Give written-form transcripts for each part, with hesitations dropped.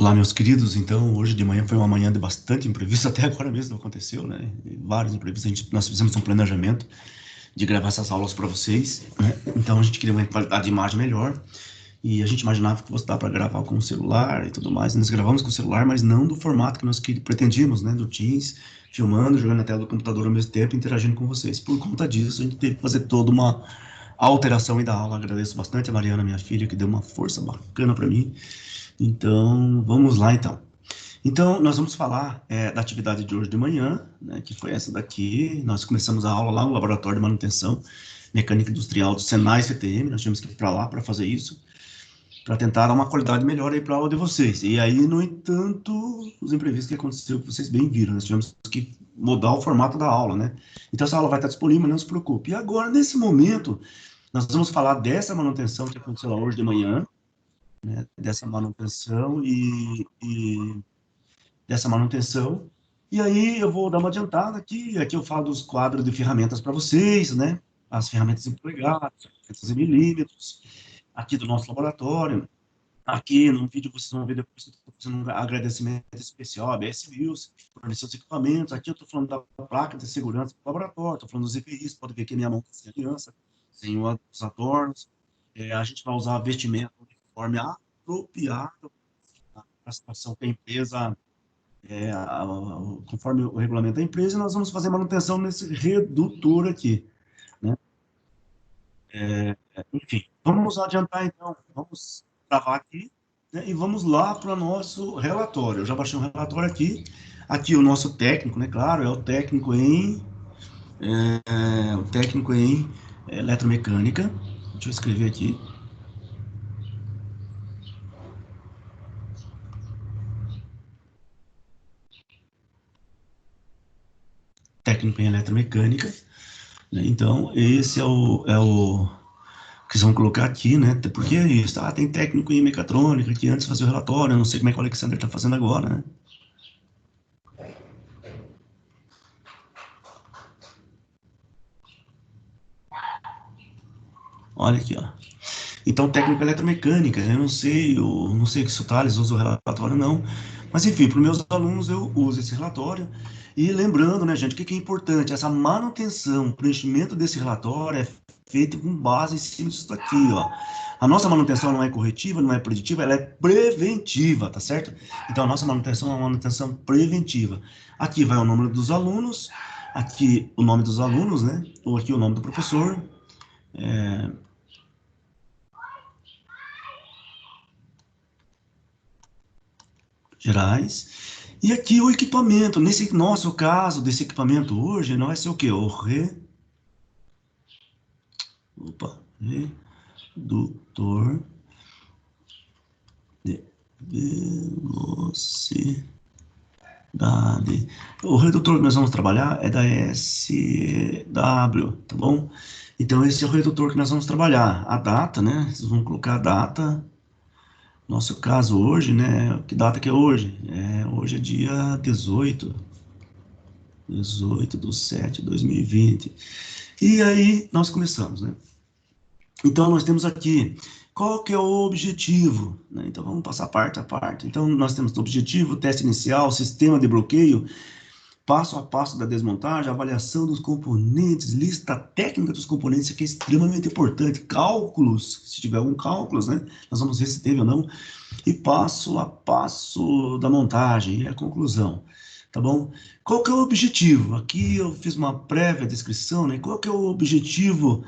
Olá, meus queridos. Então, hoje de manhã foi uma manhã de bastante imprevisto, até agora mesmo não aconteceu, né? Vários imprevistos. Nós fizemos um planejamento de gravar essas aulas para vocês, né? Então, a gente queria uma qualidade de imagem melhor e a gente imaginava que fosse dar para gravar com o celular e tudo mais. Nós gravamos com o celular, mas não do formato que nós pretendíamos, né? Do Teams, filmando, jogando na tela do computador ao mesmo tempo, interagindo com vocês. Por conta disso, a gente teve que fazer toda uma alteração aí da aula. Agradeço bastante a Mariana, minha filha, que deu uma força bacana para mim. Então, vamos lá, então. Então, nós vamos falar da atividade de hoje de manhã, né, que foi essa daqui. Nós começamos a aula lá no Laboratório de Manutenção Mecânica Industrial do Senai CTM. Nós tínhamos que ir para lá para fazer isso, para tentar dar uma qualidade melhor aí para a aula de vocês. E aí, no entanto, os imprevistos que aconteceram, que vocês bem viram, nós tivemos que mudar o formato da aula, né? Então, essa aula vai estar disponível, não se preocupe. E agora, nesse momento, nós vamos falar dessa manutenção que aconteceu lá hoje de manhã, né, dessa manutenção dessa manutenção. E aí eu vou dar uma adiantada aqui eu falo dos quadros de ferramentas para vocês, né? As ferramentas em polegadas, ferramentas em milímetros, aqui do nosso laboratório. Aqui no vídeo vocês vão ver depois que eu estou fazendo um agradecimento especial à ABS Views, fornecer os equipamentos. Aqui eu estou falando da placa de segurança do laboratório, estou falando dos EPIs, pode ver que minha mão está sem aliança, sem os adornos. A gente vai usar vestimento uniforme apropriado para a situação que a empresa conforme o regulamento da empresa, nós vamos fazer manutenção nesse redutor aqui, né? Enfim, vamos adiantar então, vamos gravar aqui, né? E vamos lá para o nosso relatório. Eu já baixei um relatório aqui o nosso técnico, né? Claro, é o técnico em eletromecânica. Deixa eu escrever aqui. Técnico em eletromecânica, né? Então, esse é o que vão colocar aqui, né? Porque é isso, tem técnico em mecatrônica que antes fazia o relatório, eu não sei como é que o Alexander está fazendo agora, né? Olha aqui, ó. Então, técnico em eletromecânica, eu não sei se o Thales usa o relatório, não. Mas, enfim, para os meus alunos eu uso esse relatório. E lembrando, né, gente, o que é importante? Essa manutenção, o preenchimento desse relatório é feito com base em cima disso aqui, ó. A nossa manutenção não é corretiva, não é preditiva, ela é preventiva, tá certo? Então, a nossa manutenção é uma manutenção preventiva. Aqui vai o número dos alunos, aqui o nome dos alunos, né? Ou aqui o nome do professor. Gerais. E aqui o equipamento. Nesse nosso caso, desse equipamento hoje, não vai ser o quê? O redutor de velocidade. O redutor que nós vamos trabalhar é da SW, tá bom? Então, esse é o redutor que nós vamos trabalhar. A data, né? Vocês vão colocar a data. Nosso caso hoje, né? Que data que é hoje? Hoje é dia 18 de 7 de 2020. E aí, nós começamos, né? Então, nós temos aqui, qual que é o objetivo? Né? Então, vamos passar parte a parte. Então, nós temos o objetivo, teste inicial, sistema de bloqueio, passo a passo da desmontagem, avaliação dos componentes, lista técnica dos componentes, que é extremamente importante, cálculos, se tiver algum cálculos, né? Nós vamos ver se teve ou não, e passo a passo da montagem e a conclusão, tá bom? Qual que é o objetivo? Aqui eu fiz uma prévia descrição, né? Qual que é o objetivo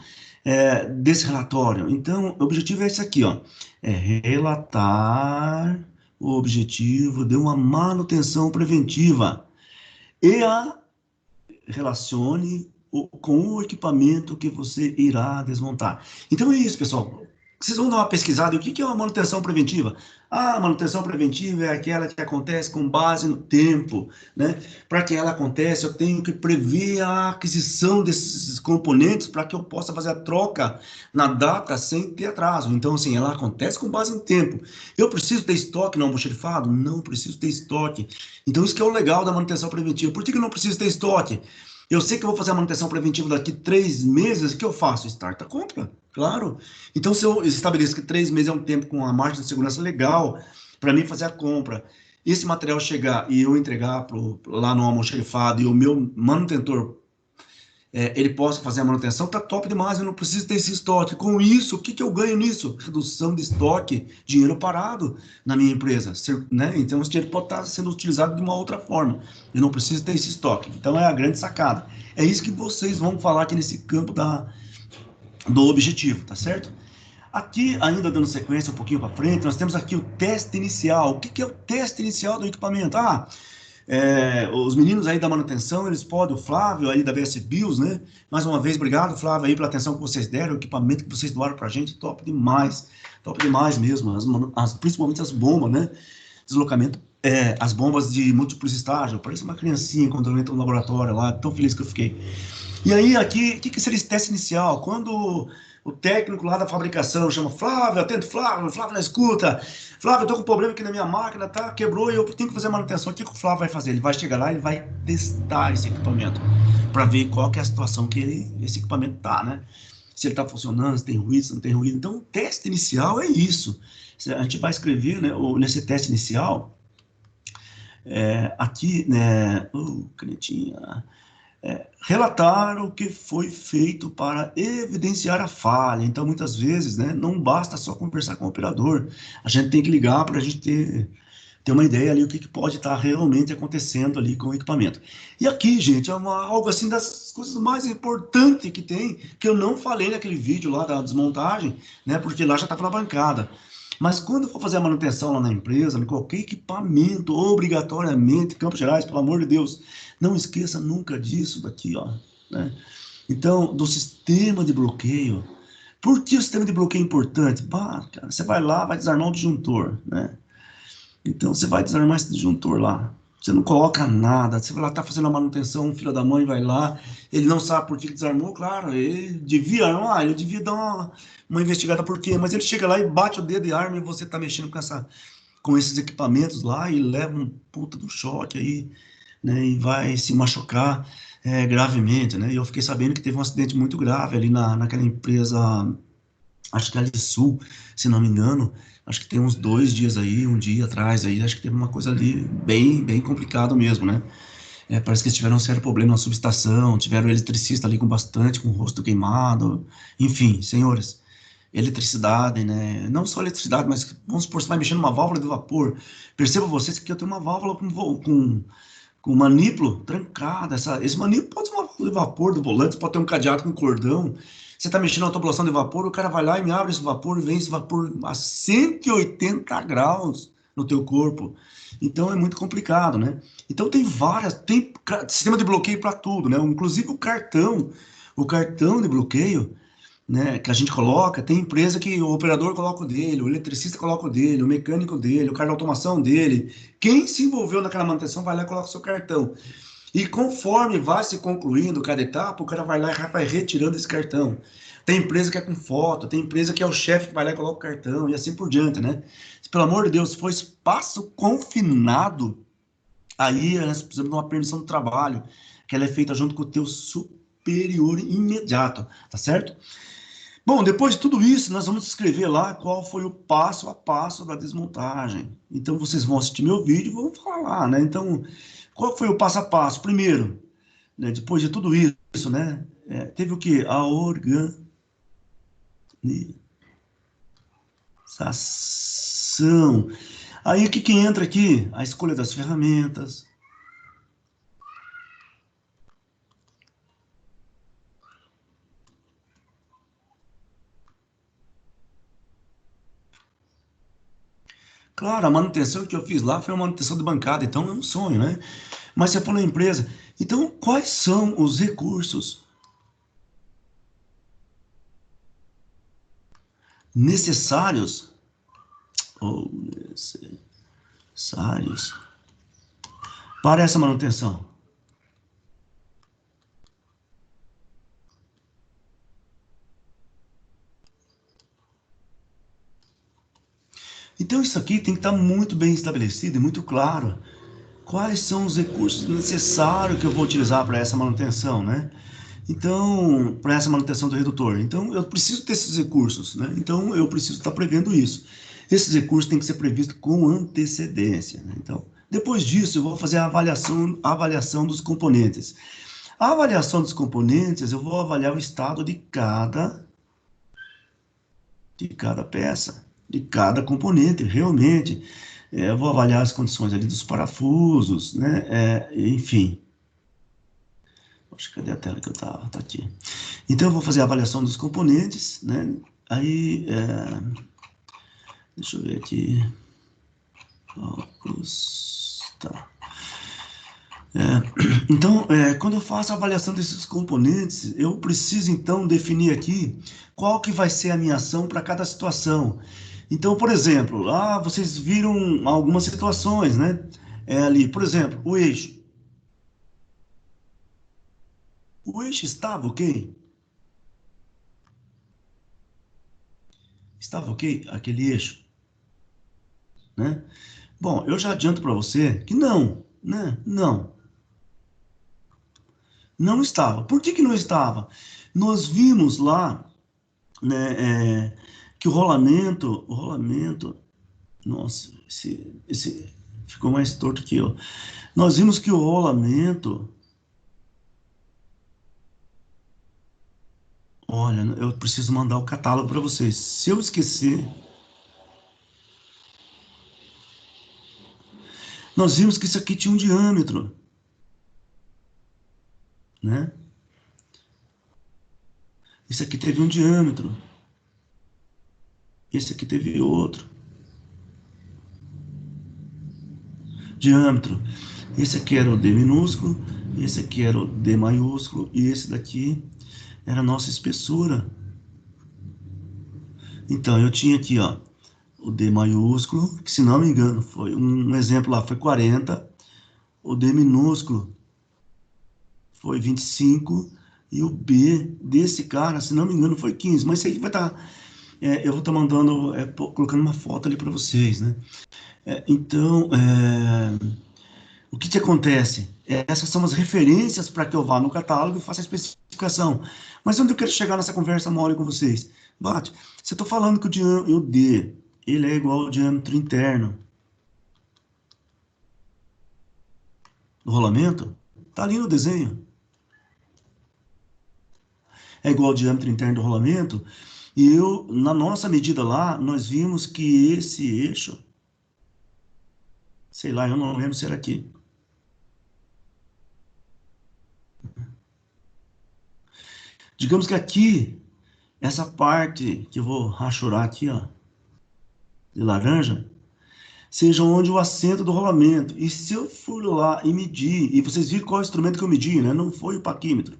desse relatório? Então, o objetivo é esse aqui, ó, é relatar o objetivo de uma manutenção preventiva e relacione com o equipamento que você irá desmontar. Então é isso, pessoal. Vocês vão dar uma pesquisada. O que é uma manutenção preventiva? A manutenção preventiva é aquela que acontece com base no tempo, né? Para que ela aconteça, eu tenho que prever a aquisição desses componentes para que eu possa fazer a troca na data sem ter atraso. Então, assim, ela acontece com base em tempo. Eu preciso ter estoque no almoxarifado? Não preciso ter estoque. Então, isso que é o legal da manutenção preventiva. Por que eu não preciso ter estoque? Eu sei que eu vou fazer a manutenção preventiva daqui 3 meses, o que eu faço? Start a compra, claro. Então, se eu estabeleço que 3 meses é um tempo com uma margem de segurança legal, para mim fazer a compra, esse material chegar e eu entregar lá no almoxarifado e o meu manutentor ele possa fazer a manutenção, tá top demais, eu não preciso ter esse estoque. Com isso, o que que eu ganho nisso? Redução de estoque, dinheiro parado na minha empresa, né? Então, esse dinheiro pode estar sendo utilizado de uma outra forma. Eu não preciso ter esse estoque. Então, é a grande sacada. É isso que vocês vão falar aqui nesse campo do objetivo, tá certo? Aqui, ainda dando sequência um pouquinho para frente, nós temos aqui o teste inicial. O que que é o teste inicial do equipamento? Os meninos aí da manutenção, eles podem, o Flávio aí da VS Bios, né? Mais uma vez, obrigado, Flávio, aí pela atenção que vocês deram, o equipamento que vocês doaram pra gente, top demais mesmo, principalmente as bombas, né? Deslocamento, as bombas de múltiplos estágios, parece uma criancinha quando eu entro no laboratório lá, tão feliz que eu fiquei. E aí, aqui, o que que seria esse teste inicial? Quando o técnico lá da fabricação chama Flávio, atento Flávio, Flávio na escuta, Flávio, eu tô com um problema aqui na minha máquina, tá? Quebrou e eu tenho que fazer manutenção. O que que o Flávio vai fazer? Ele vai chegar lá e vai testar esse equipamento para ver qual que é a situação que esse equipamento tá, né? Se ele tá funcionando, se tem ruído, se não tem ruído. Então, o teste inicial é isso. A gente vai escrever, né, nesse teste inicial, aqui, né, canetinha, relatar o que foi feito para evidenciar a falha. Então, muitas vezes, né, não basta só conversar com o operador, a gente tem que ligar para a gente ter uma ideia ali o que pode estar realmente acontecendo ali com o equipamento. E aqui, gente, algo assim das coisas mais importantes que tem, que eu não falei naquele vídeo lá da desmontagem, né, porque lá já estava na bancada. Mas quando for fazer a manutenção lá na empresa, em qualquer equipamento, obrigatoriamente, Campos Gerais, pelo amor de Deus, não esqueça nunca disso daqui, ó, né? Então, do sistema de bloqueio. Por que o sistema de bloqueio é importante? Cara, você vai lá, vai desarmar o disjuntor, né? Então, você vai desarmar esse disjuntor lá. Você não coloca nada. Você vai lá, tá fazendo a manutenção, um filho da mãe vai lá, ele não sabe por que desarmou, claro, ele devia armar, ele devia dar uma investigada por quê, mas ele chega lá e bate o dedo e arma e você tá mexendo com esses equipamentos lá e leva um puta do choque aí, né, e vai se machucar gravemente, né? E eu fiquei sabendo que teve um acidente muito grave ali naquela empresa, acho que é ali Sul, se não me engano, acho que tem uns 2 dias aí, um dia atrás aí, acho que teve uma coisa ali bem, bem complicado mesmo, né? Parece que eles tiveram um sério problema na subestação, tiveram um eletricista ali com o rosto queimado, enfim, senhores, eletricidade, né? Não só eletricidade, mas vamos supor, você vai mexer numa válvula de vapor, perceba vocês que eu tenho uma válvula com manípulo trancado. Esse manípulo pode ser uma válvula de vapor do volante, pode ter um cadeado com cordão. Você está mexendo na tubulação de vapor, o cara vai lá e me abre esse vapor, e vem esse vapor a 180 graus no teu corpo. Então é muito complicado, né? Então tem sistema de bloqueio para tudo, né? Inclusive o cartão de bloqueio, né, que a gente coloca, tem empresa que o operador coloca o dele, o eletricista coloca o dele, o mecânico dele, o cara de automação dele. Quem se envolveu naquela manutenção vai lá e coloca o seu cartão. E conforme vai se concluindo cada etapa, o cara vai lá e vai retirando esse cartão. Tem empresa que é com foto, tem empresa que é o chefe que vai lá e coloca o cartão, e assim por diante, né? Pelo amor de Deus, se for espaço confinado, aí nós precisamos de uma permissão do trabalho, que ela é feita junto com o teu superior imediato, tá certo? Bom, depois de tudo isso, nós vamos escrever lá qual foi o passo a passo da desmontagem. Então, vocês vão assistir meu vídeo e vão falar lá, né? Então, qual foi o passo a passo? Primeiro, né, depois de tudo isso, né? Teve o quê? A organização. Aí, o que que entra aqui? A escolha das ferramentas. Claro, a manutenção que eu fiz lá foi uma manutenção de bancada, então é um sonho, né? Mas você falou empresa. Então, quais são os recursos necessários ou necessários para essa manutenção? Então, isso aqui tem que estar muito bem estabelecido e muito claro. Quais são os recursos necessários que eu vou utilizar para essa manutenção, né? Então, para essa manutenção do redutor. Então, eu preciso ter esses recursos, né? Então, eu preciso estar prevendo isso. Esses recursos têm que ser previstos com antecedência, né? Então, depois disso, eu vou fazer a avaliação dos componentes. A avaliação dos componentes, eu vou avaliar o estado de cada peça, de cada componente, realmente. Eu vou avaliar as condições ali dos parafusos, né? Enfim. Acho que cadê a tela que eu estava? Tá aqui. Então, eu vou fazer a avaliação dos componentes, né? Aí, deixa eu ver aqui. Focus, tá. Então, quando eu faço a avaliação desses componentes, eu preciso, então, definir aqui qual que vai ser a minha ação para cada situação. Então, por exemplo, lá vocês viram algumas situações, né? Ali, por exemplo, o eixo. O eixo estava ok? Estava ok? Aquele eixo, né? Bom, eu já adianto para você que não, né? Não, não estava. Por que que não estava? Nós vimos lá, né, que o rolamento, nossa, esse ficou mais torto que eu. Nós vimos que o rolamento, olha, eu preciso mandar o catálogo para vocês. Se eu esquecer, nós vimos que isso aqui tinha um diâmetro, né? Isso aqui teve um diâmetro, esse aqui teve outro diâmetro. Esse aqui era o D minúsculo, esse aqui era o D maiúsculo e esse daqui era a nossa espessura. Então, eu tinha aqui, ó, o D maiúsculo, que se não me engano, foi um exemplo lá, foi 40, o D minúsculo foi 25 e o B desse cara, se não me engano, foi 15. Mas isso aí vai estar, eu vou estar mandando, colocando uma foto ali para vocês, né? Então, o que que acontece? Essas são as referências para que eu vá no catálogo e faça a especificação. Mas onde eu quero chegar nessa conversa mole com vocês? Bate, se eu estou falando que o D ele é igual ao diâmetro interno do rolamento, tá ali no desenho. É igual ao diâmetro interno do rolamento. E na nossa medida lá, nós vimos que esse eixo, sei lá, eu não lembro se era aqui. Digamos que aqui, essa parte que eu vou rachurar aqui, ó, de laranja, seja onde o assento do rolamento. E se eu for lá e medir, e vocês viram qual é o instrumento que eu medi, né? Não foi o paquímetro.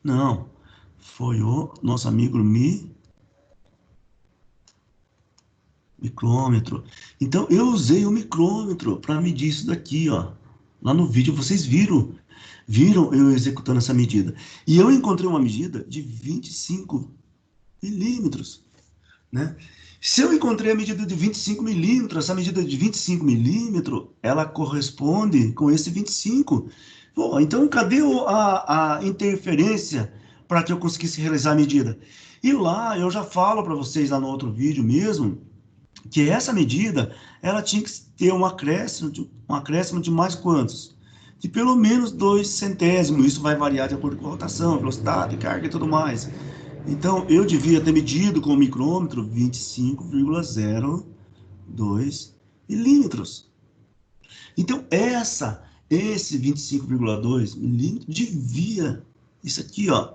Não, foi o nosso amigo micrômetro. Então, eu usei o micrômetro para medir isso daqui, ó. Lá no vídeo vocês viram eu executando essa medida. E eu encontrei uma medida de 25 milímetros, né? Se eu encontrei a medida de 25 milímetros, essa medida de 25 milímetros, ela corresponde com esse 25. Pô, então, cadê a interferência para que eu conseguisse realizar a medida? E lá, eu já falo para vocês lá no outro vídeo mesmo, que essa medida, ela tinha que ter um acréscimo de mais quantos? De pelo menos 2 centésimos. Isso vai variar de acordo com a rotação, velocidade, carga e tudo mais. Então, eu devia ter medido com o micrômetro 25,02 milímetros. Então, esse 25,2 milímetros devia, isso aqui, ó,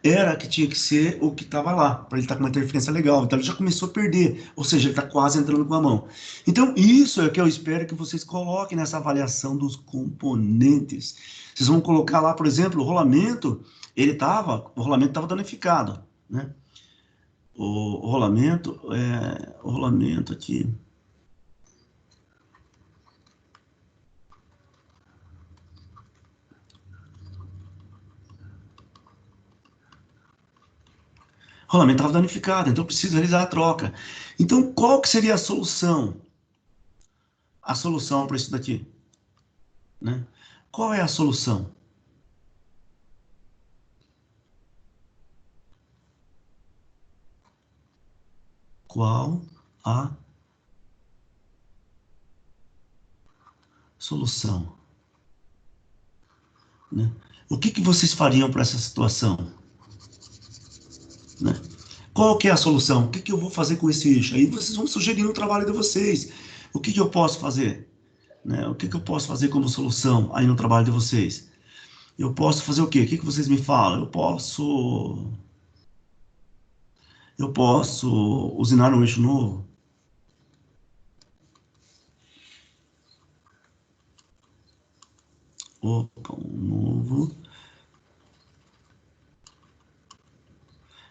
era que tinha que ser o que estava lá, para ele estar com uma interferência legal. Então, ele já começou a perder, ou seja, ele está quase entrando com a mão. Então, isso é o que eu espero que vocês coloquem nessa avaliação dos componentes. Vocês vão colocar lá, por exemplo, o rolamento estava danificado, né? O rolamento aqui. O rolamento estava danificado, então eu preciso realizar a troca. Então, qual que seria a solução? A solução para isso daqui, né? Qual é a solução? Qual a solução? Né? O que vocês fariam para essa situação? Né? Qual que é a solução? O que eu vou fazer com esse eixo? Aí vocês vão sugerir no trabalho de vocês. O que eu posso fazer? Né? O que eu posso fazer como solução aí no trabalho de vocês? Eu posso fazer o quê? O que vocês me falam? Eu posso usinar um eixo novo? Opa, um novo.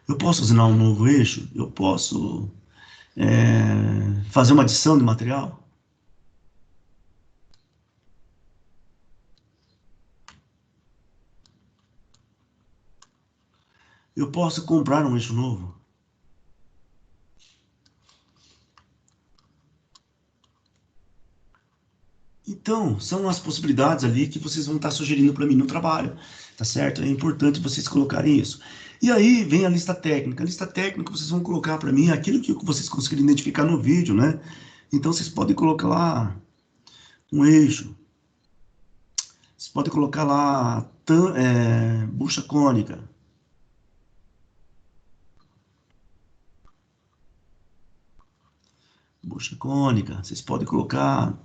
Eu posso usinar um novo eixo? Eu posso fazer uma adição de material? Eu posso comprar um eixo novo? Então, são as possibilidades ali que vocês vão estar sugerindo para mim no trabalho, tá certo? É importante vocês colocarem isso. E aí vem a lista técnica. A lista técnica vocês vão colocar para mim aquilo que vocês conseguirem identificar no vídeo, né? Então, vocês podem colocar lá um eixo. Vocês podem colocar lá bucha cônica. Bucha cônica. Vocês podem colocar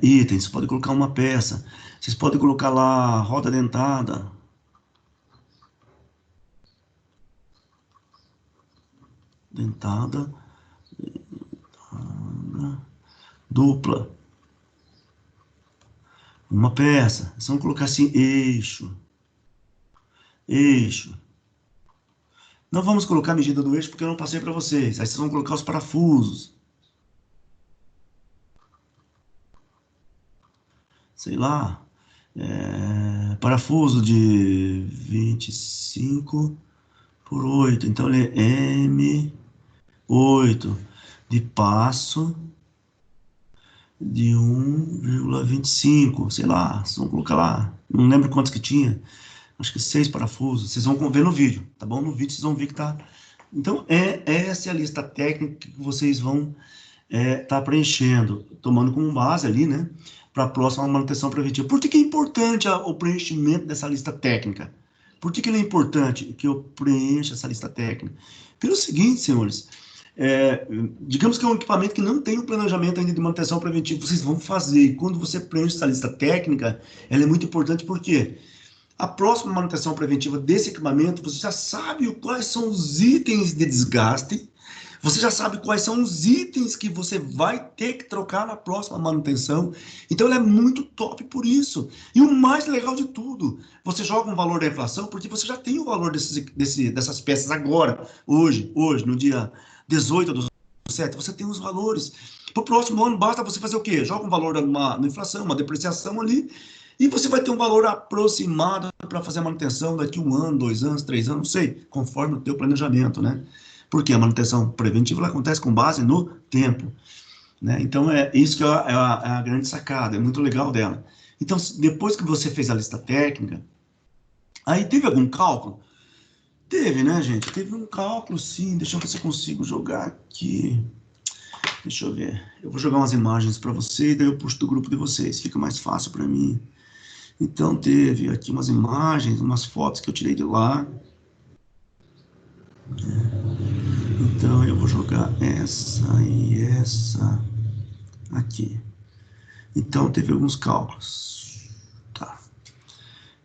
itens. Vocês podem colocar uma peça. Vocês podem colocar lá roda dentada. Dentada. Dupla. Uma peça. Vocês vão colocar assim, eixo. Eixo. Não vamos colocar a medida do eixo porque eu não passei para vocês. Aí vocês vão colocar os parafusos. Sei lá. Parafuso de 25 por 8. Então ele é M8 de passo de 1,25. Sei lá. Vocês vão colocar lá. Não lembro quantos que tinha. Acho que 6 parafusos. Vocês vão ver no vídeo, tá bom? No vídeo vocês vão ver que tá. Então, essa é a lista técnica que vocês vão tá preenchendo, tomando como base ali, né, para a próxima manutenção preventiva. Por que que é importante o preenchimento dessa lista técnica? Por que que ele é importante que eu preencha essa lista técnica? Pelo seguinte, senhores, digamos que é um equipamento que não tem um planejamento ainda de manutenção preventiva, vocês vão fazer, e quando você preenche essa lista técnica, ela é muito importante porque a próxima manutenção preventiva desse equipamento, você já sabe quais são os itens de desgaste, você já sabe quais são os itens que você vai ter que trocar na próxima manutenção. Então, ele é muito top por isso. E o mais legal de tudo, você joga um valor da inflação, porque você já tem o valor dessas peças agora, hoje, no dia 18 do 7, você tem os valores. Para o próximo ano, basta você fazer o quê? Joga um valor na inflação, uma depreciação ali, e você vai ter um valor aproximado para fazer a manutenção daqui 1 ano, 2 anos, 3 anos, não sei, conforme o teu planejamento, né? Porque a manutenção preventiva ela acontece com base no tempo, né? Então, é isso que é a grande sacada, é muito legal dela. Então, depois que você fez a lista técnica, aí teve algum cálculo? Teve, né, gente? Teve um cálculo, sim. Deixa eu ver se eu consigo jogar aqui. Deixa eu ver. Eu vou jogar umas imagens para você e daí eu puxo do grupo de vocês. Fica mais fácil para mim. Então, teve aqui umas imagens, umas fotos que eu tirei de lá. Então, eu vou jogar essa e essa aqui. Então, teve alguns cálculos. Tá.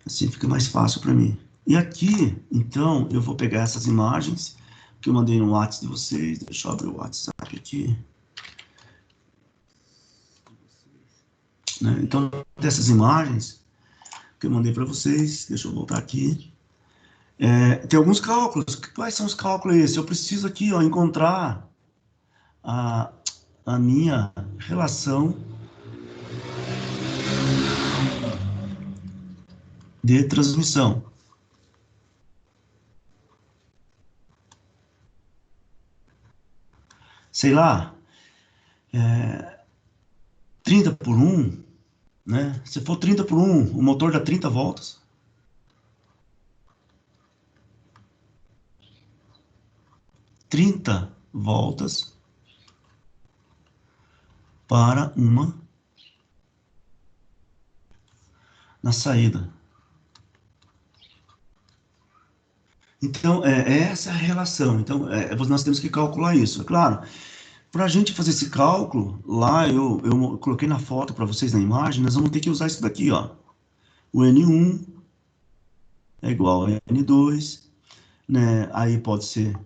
Assim fica mais fácil para mim. E aqui, então, eu vou pegar essas imagens que eu mandei no WhatsApp de vocês. Deixa eu abrir o WhatsApp aqui. Né? Então, dessas imagens que eu mandei para vocês, deixa eu voltar aqui. Tem alguns cálculos. Quais são os cálculos esses? Eu preciso aqui, ó, encontrar a minha relação de transmissão. Sei lá, 30 por 1, né? Se for 30 por 1, o motor dá 30 voltas. 30 voltas para uma na saída. Então, essa é a relação. Então, nós temos que calcular isso. É claro, para a gente fazer esse cálculo, lá eu coloquei na foto para vocês na imagem, nós vamos ter que usar isso daqui, ó. O N1 é igual a N2, né? Aí pode ser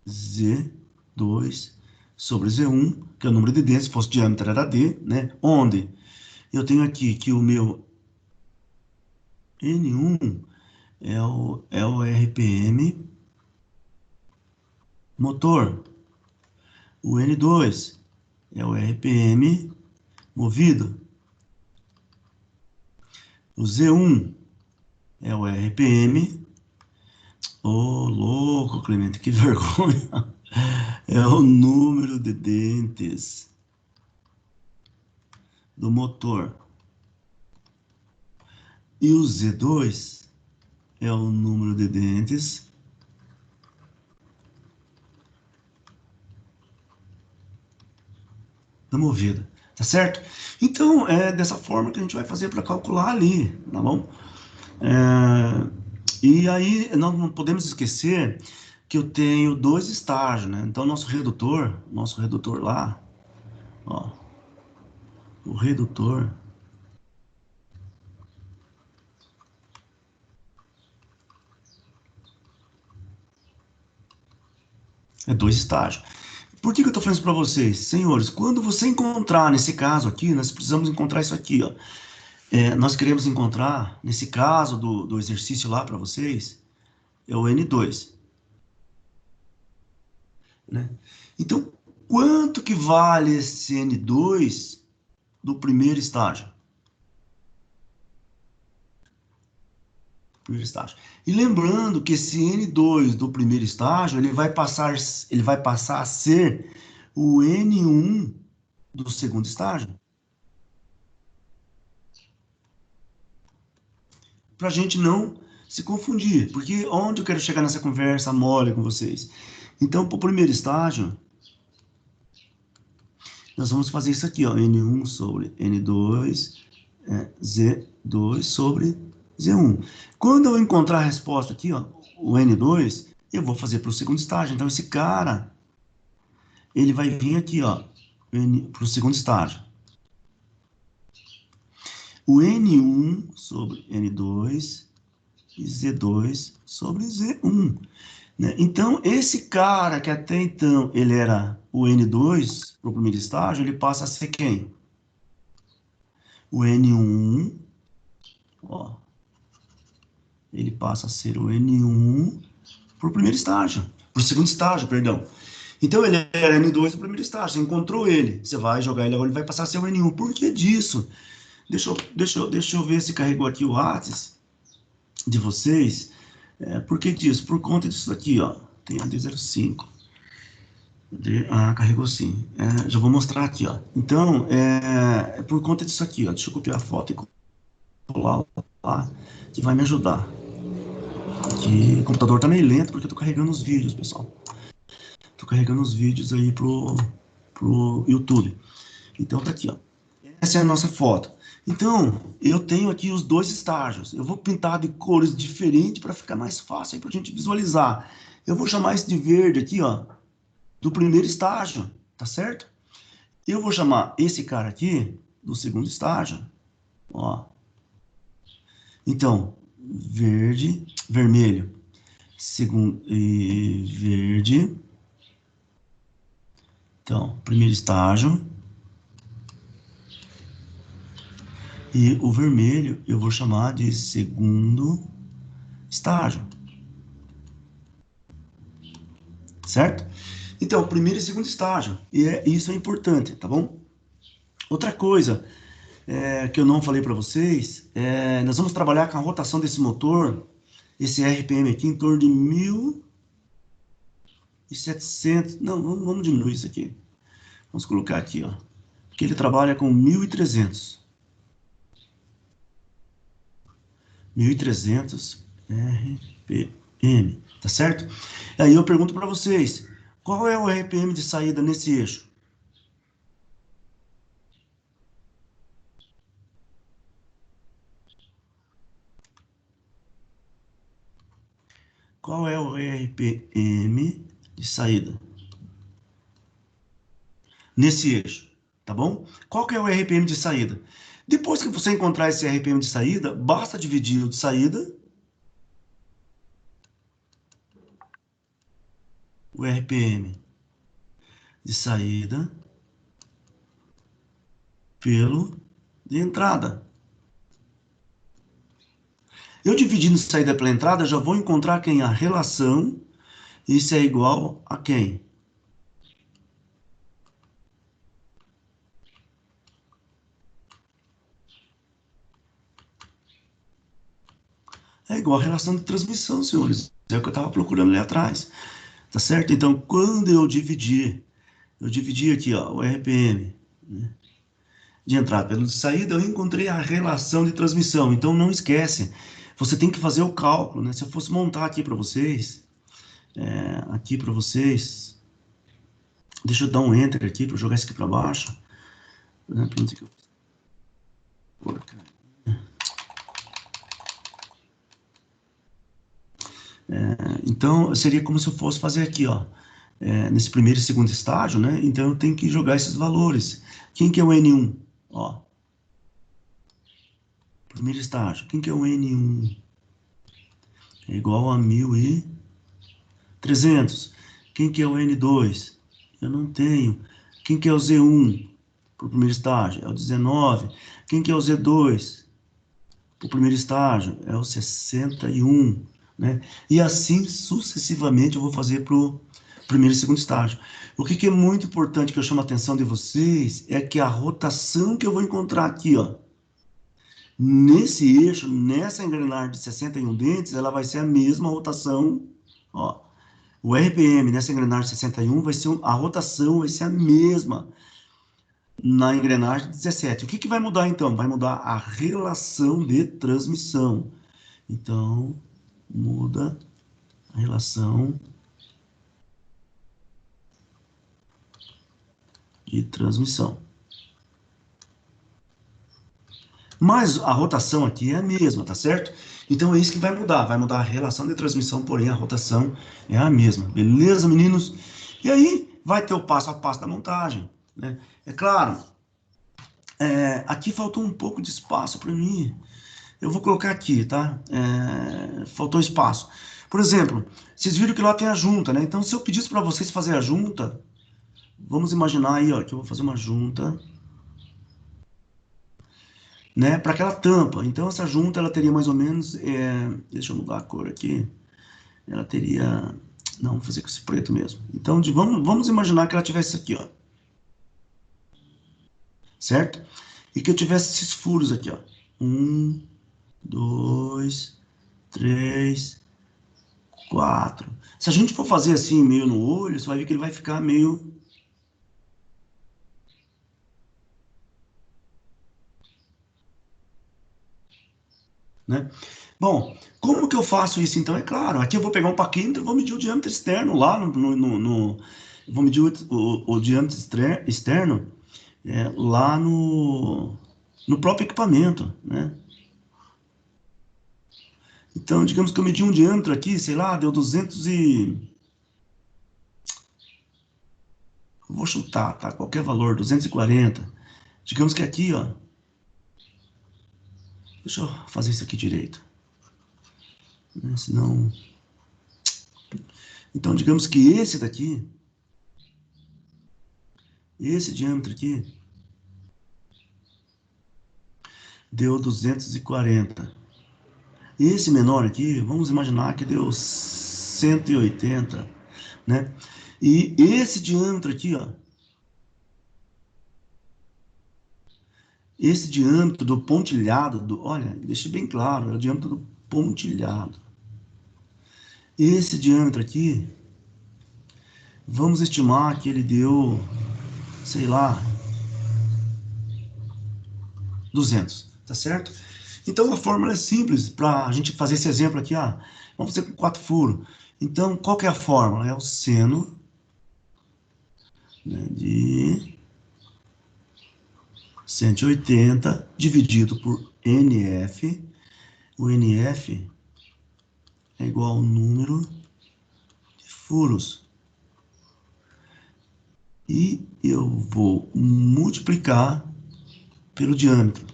Z2 sobre Z1, que é o número de dentes, se fosse o diâmetro era D, né? Onde eu tenho aqui que o meu N1 é o RPM motor. O N2 é o RPM movido. O Z1 é o RPM. Ô, louco, Clemente, que vergonha. É o número de dentes do motor. E o Z2 é o número de dentes da movida. Tá certo? Então, é dessa forma que a gente vai fazer para calcular ali, tá bom? E aí, nós não podemos esquecer que eu tenho dois estágios, né? Então, nosso redutor lá, ó, o redutor é dois estágios. Por que que eu estou falando isso para vocês? Senhores, quando você encontrar, nesse caso aqui, nós precisamos encontrar isso aqui, ó. Nós queremos encontrar, nesse caso do exercício lá para vocês, é o N2, né? Então, quanto que vale esse N2 do primeiro estágio? Primeiro estágio. E lembrando que esse N2 do primeiro estágio, ele vai passar a ser o N1 do segundo estágio. Para a gente não se confundir, porque onde eu quero chegar nessa conversa mole com vocês? Então, para o primeiro estágio, nós vamos fazer isso aqui, ó, N1 sobre N2, Z2 sobre Z1. Quando eu encontrar a resposta aqui, ó, o N2, eu vou fazer para o segundo estágio. Então, esse cara, ele vai vir aqui, ó, para o segundo estágio. O N1 sobre N2 e Z2 sobre Z1. Né? Então, esse cara que até então ele era o N2 para o primeiro estágio, ele passa a ser quem? O N1, ó, ele passa a ser o N1 para o primeiro estágio, para o segundo estágio, perdão. Então, ele era N2 no primeiro estágio, você encontrou ele, você vai jogar ele agora, ele vai passar a ser o N1. Por que disso? Deixa eu ver se carregou aqui o Whats de vocês. Por que disso? Por conta disso aqui, ó. Tem a D05. Carregou sim. Já vou mostrar aqui, ó. Então, por conta disso aqui, ó. Deixa eu copiar a foto e colar lá, que vai me ajudar. Aqui, o computador tá meio lento porque eu tô carregando os vídeos, pessoal. Tô carregando os vídeos aí pro YouTube. Então, tá aqui, ó. Essa é a nossa foto. Então, eu tenho aqui os dois estágios. Eu vou pintar de cores diferentes para ficar mais fácil aí para a gente visualizar. Eu vou chamar esse de verde aqui, ó, do primeiro estágio, tá certo? Eu vou chamar esse cara aqui do segundo estágio, ó. Então, vermelho, segundo e verde. Então, primeiro estágio. E o vermelho eu vou chamar de segundo estágio. Certo? Então, primeiro e segundo estágio. E isso é importante, tá bom? Outra coisa que eu não falei para vocês, nós vamos trabalhar com a rotação desse motor, esse RPM aqui, em torno de 1.700. Não, vamos diminuir isso aqui. Vamos colocar aqui, ó. Que ele trabalha com 1.300. 1.300 RPM, tá certo? Aí eu pergunto para vocês, Qual é o RPM de saída nesse eixo? Qual é o RPM de saída nesse eixo? Tá bom? Qual que é o RPM de saída? Depois que você encontrar esse RPM de saída, basta dividir o de saída, o RPM de saída, pelo de entrada. Eu dividindo saída pela entrada, já vou encontrar quem? A relação. Isso é igual a quem? É igual a relação de transmissão, senhores. É o que eu estava procurando ali atrás. Tá certo? Então, quando eu dividi aqui, ó, o RPM, né, de entrada pelo de saída, eu encontrei a relação de transmissão. Então, não esquece. Você tem que fazer o cálculo, né? Se eu fosse montar aqui para vocês, deixa eu dar um enter aqui para jogar isso aqui para baixo. Por exemplo, onde que eu vou colocar? Então, seria como se eu fosse fazer aqui, ó, nesse primeiro e segundo estágio, né? Então, eu tenho que jogar esses valores. Quem que é o N1? Ó, primeiro estágio. Quem que é o N1? É igual a 1.300. Quem que é o N2? Eu não tenho. Quem que é o Z1 para o primeiro estágio? É o 19. Quem que é o Z2 para o primeiro estágio? É o 61, né? E assim sucessivamente eu vou fazer para o primeiro e segundo estágio. O que é muito importante que eu chamo a atenção de vocês é que a rotação que eu vou encontrar aqui, ó, nesse eixo, nessa engrenagem de 61 dentes, ela vai ser a mesma rotação, ó. O RPM nessa engrenagem 61 vai ser a rotação vai ser a mesma na engrenagem 17. O que vai mudar então? Vai mudar a relação de transmissão. Então, muda a relação de transmissão. Mas a rotação aqui é a mesma, tá certo? Então é isso que vai mudar a relação de transmissão, porém a rotação é a mesma. Beleza, meninos? E aí vai ter o passo a passo da montagem, né? É claro, aqui faltou um pouco de espaço para mim. Eu vou colocar aqui, tá? Faltou espaço. Por exemplo, vocês viram que lá tem a junta, né? Então, se eu pedisse para vocês fazer a junta, vamos imaginar aí, ó, que eu vou fazer uma junta, né, para aquela tampa. Então, essa junta, ela teria mais ou menos, deixa eu mudar a cor aqui, ela teria, não, vou fazer com esse preto mesmo. Então, vamos imaginar que ela tivesse aqui, ó, certo? E que eu tivesse esses furos aqui, ó, 1, 2, 3, 4. Se a gente for fazer assim, meio no olho, você vai ver que ele vai ficar meio, né? Bom, como que eu faço isso então? É claro, aqui eu vou pegar um paquímetro e vou medir o diâmetro externo lá vou medir o diâmetro externo lá no próprio equipamento, né? Então, digamos que eu medi um diâmetro aqui, sei lá, deu 200 e... Vou chutar, tá? Qualquer valor, 240. Digamos que aqui, ó... Deixa eu fazer isso aqui direito, né? Senão... Então, digamos que esse daqui, esse diâmetro aqui, deu 240. Esse menor aqui, vamos imaginar que deu 180, né? E esse diâmetro aqui, ó, esse diâmetro do pontilhado, olha, deixa bem claro, é o diâmetro do pontilhado. Esse diâmetro aqui, vamos estimar que ele deu, sei lá, 200, tá certo? Então a fórmula é simples para a gente fazer esse exemplo aqui, vamos fazer com 4 furos. Então, qual que é a fórmula? É o seno né, de 180 dividido por NF. O NF é igual ao número de furos. E eu vou multiplicar pelo diâmetro.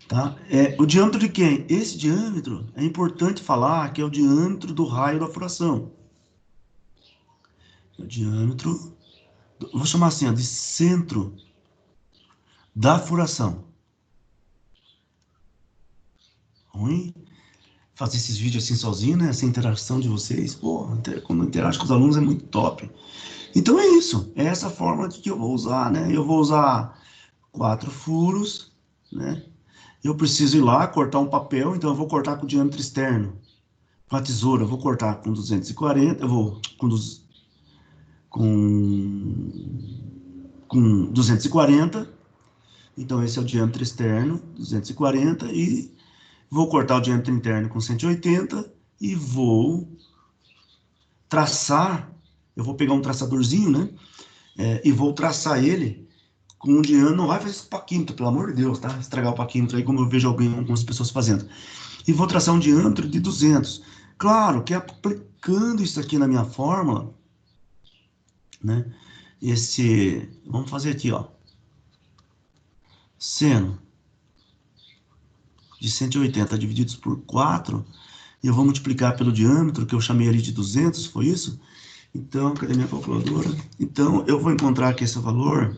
Tá? O diâmetro de quem? Esse diâmetro é importante falar que é o diâmetro do raio da furação. O diâmetro, vou chamar assim, ó, de centro da furação. Ruim fazer esses vídeos assim sozinho, né? Essa interação de vocês, pô, quando interage com os alunos é muito top. Então é isso, é essa forma que eu vou usar, né? Eu vou usar 4 furos, né? Eu preciso ir lá cortar um papel, então eu vou cortar com o diâmetro externo. Com a tesoura, eu vou cortar com 240, eu vou com 240. Então esse é o diâmetro externo, 240, e vou cortar o diâmetro interno com 180 e vou traçar, eu vou pegar um traçadorzinho, né? E vou traçar ele com um diâmetro, não vai fazer isso paquímetro, pelo amor de Deus, tá? Estragar o paquímetro aí, como eu vejo algumas pessoas fazendo. E vou traçar um diâmetro de 200. Claro que aplicando isso aqui na minha fórmula, né? Vamos fazer aqui, ó. Seno de 180 divididos por 4, e eu vou multiplicar pelo diâmetro, que eu chamei ali de 200, foi isso? Então, cadê minha calculadora? Então, eu vou encontrar aqui esse valor,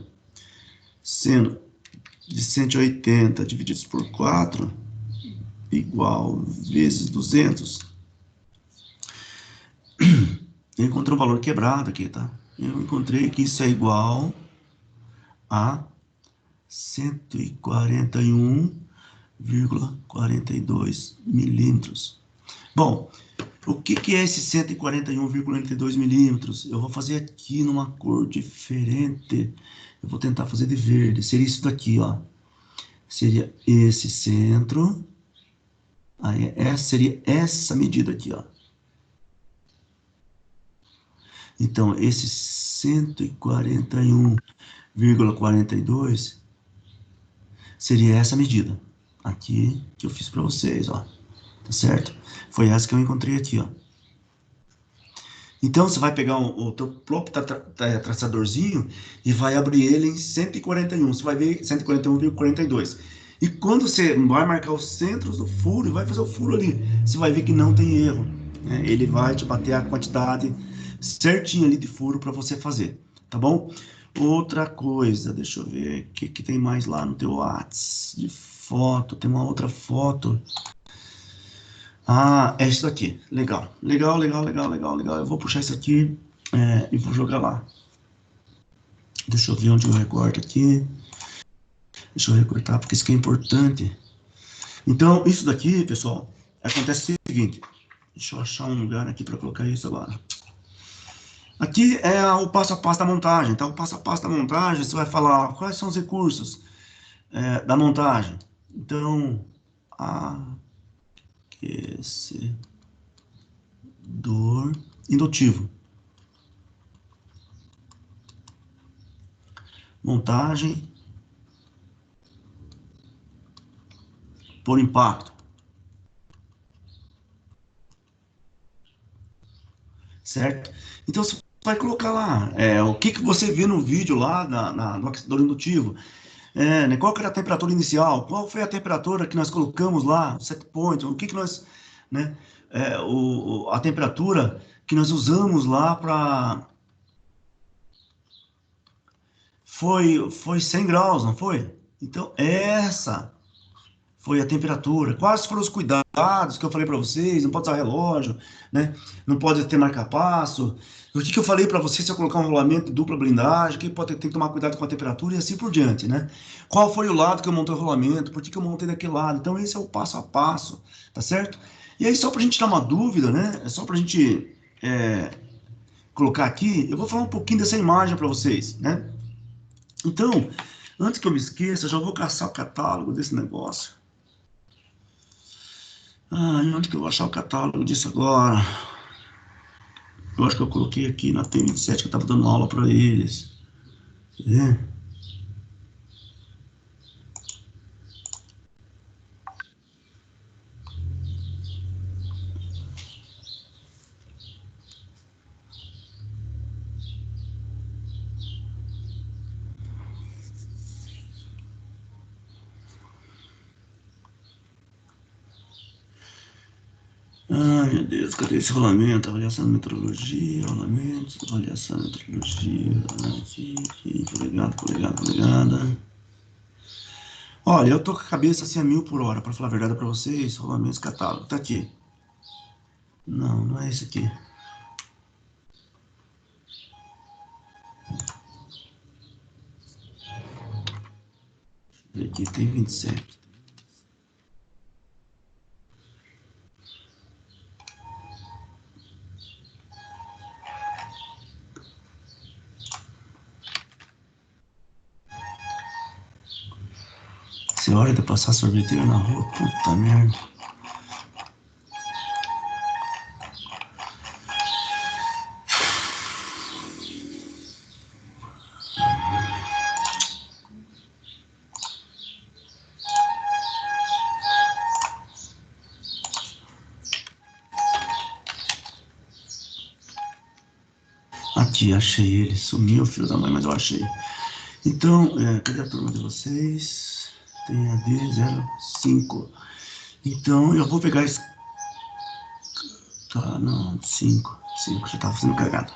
seno de 180 divididos por 4, igual vezes 200. Eu encontrei um valor quebrado aqui, tá? Eu encontrei que isso é igual a 141,42 milímetros. Bom, o que é esse 141,42 milímetros? Eu vou fazer aqui numa cor diferente. Eu vou tentar fazer de verde. Seria isso daqui, ó. Seria esse centro. Aí, seria essa medida aqui, ó. Então, esse 141,42 seria essa medida aqui que eu fiz para vocês, ó. Tá certo? Foi essa que eu encontrei aqui, ó. Então, você vai pegar o teu próprio traçadorzinho e vai abrir ele em 141. Você vai ver 141,42. E quando você vai marcar os centros do furo e vai fazer o furo ali, você vai ver que não tem erro, né? Ele vai te bater a quantidade certinha ali de furo para você fazer, tá bom? Outra coisa, deixa eu ver o que tem mais lá no teu WhatsApp de foto. Tem uma outra foto. Ah, é isso aqui. Legal. Legal, legal, legal, legal, legal. Eu vou puxar isso aqui e vou jogar lá. Deixa eu ver onde eu recorto aqui. Deixa eu recortar, porque isso aqui é importante. Então, isso daqui, pessoal, acontece o seguinte. Deixa eu achar um lugar aqui para colocar isso agora. Aqui é o passo a passo da montagem. Então, o passo a passo da montagem, você vai falar quais são os recursos da montagem. Então, aquecedor indutivo. Montagem por impacto. Certo? Então, você vai colocar lá o que você vê no vídeo lá no aquecedor indutivo. Né, qual que era a temperatura inicial? Qual foi a temperatura que nós colocamos lá? Set point, o que nós... Né, a temperatura que nós usamos lá para... Foi 100 graus, não foi? Então, essa foi a temperatura. Quais foram os cuidados que eu falei para vocês? Não pode usar relógio, né? Não pode ter marca-passo. O que eu falei para vocês se eu colocar um rolamento de dupla blindagem? Que tem que tomar cuidado com a temperatura e assim por diante, né? Qual foi o lado que eu montei o rolamento? Por que eu montei daquele lado? Então, esse é o passo a passo, tá certo? E aí, só para a gente dar uma dúvida, né? É só para a gente colocar aqui, eu vou falar um pouquinho dessa imagem para vocês, né? Então, antes que eu me esqueça, eu já vou caçar o catálogo desse negócio. Onde que eu vou achar o catálogo disso agora? Eu acho que eu coloquei aqui na T27 que eu estava dando aula para eles. É. Ai, meu Deus, cadê esse rolamento? Avaliação de metrologia, rolamentos, avaliação de metrologia. Aqui, polegada. Olha, eu tô com a cabeça assim a 1.000 por hora, para falar a verdade para vocês. Rolamentos, catálogo, tá aqui. Não, não é esse aqui. Aqui tem 27. Se é hora de passar sorveteiro na rua, puta merda. Aqui, achei ele. Sumiu, filho da mãe, mas eu achei. Então, cadê a turma de vocês? Tem a D05. Então, eu vou pegar esse... Tá, não, 5. 5, já tava fazendo cagada.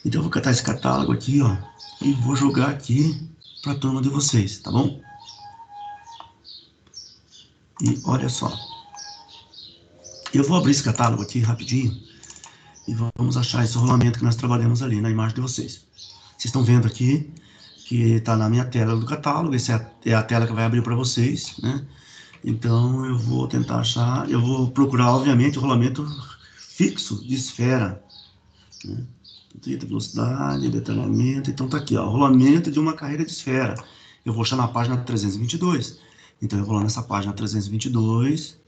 Então, eu vou catar esse catálogo aqui, ó. E vou jogar aqui pra turma de vocês, tá bom? E olha só. Eu vou abrir esse catálogo aqui rapidinho. E vamos achar esse rolamento que nós trabalhamos ali na imagem de vocês. Vocês estão vendo aqui que está na minha tela do catálogo. Essa é a tela que vai abrir para vocês, né? Então eu vou tentar achar, eu vou procurar, obviamente, o rolamento fixo de esfera, né? Velocidade, detalhamento. Então tá aqui, ó, rolamento de uma carreira de esfera. Eu vou achar na página 322. Então eu vou lá nessa página 322.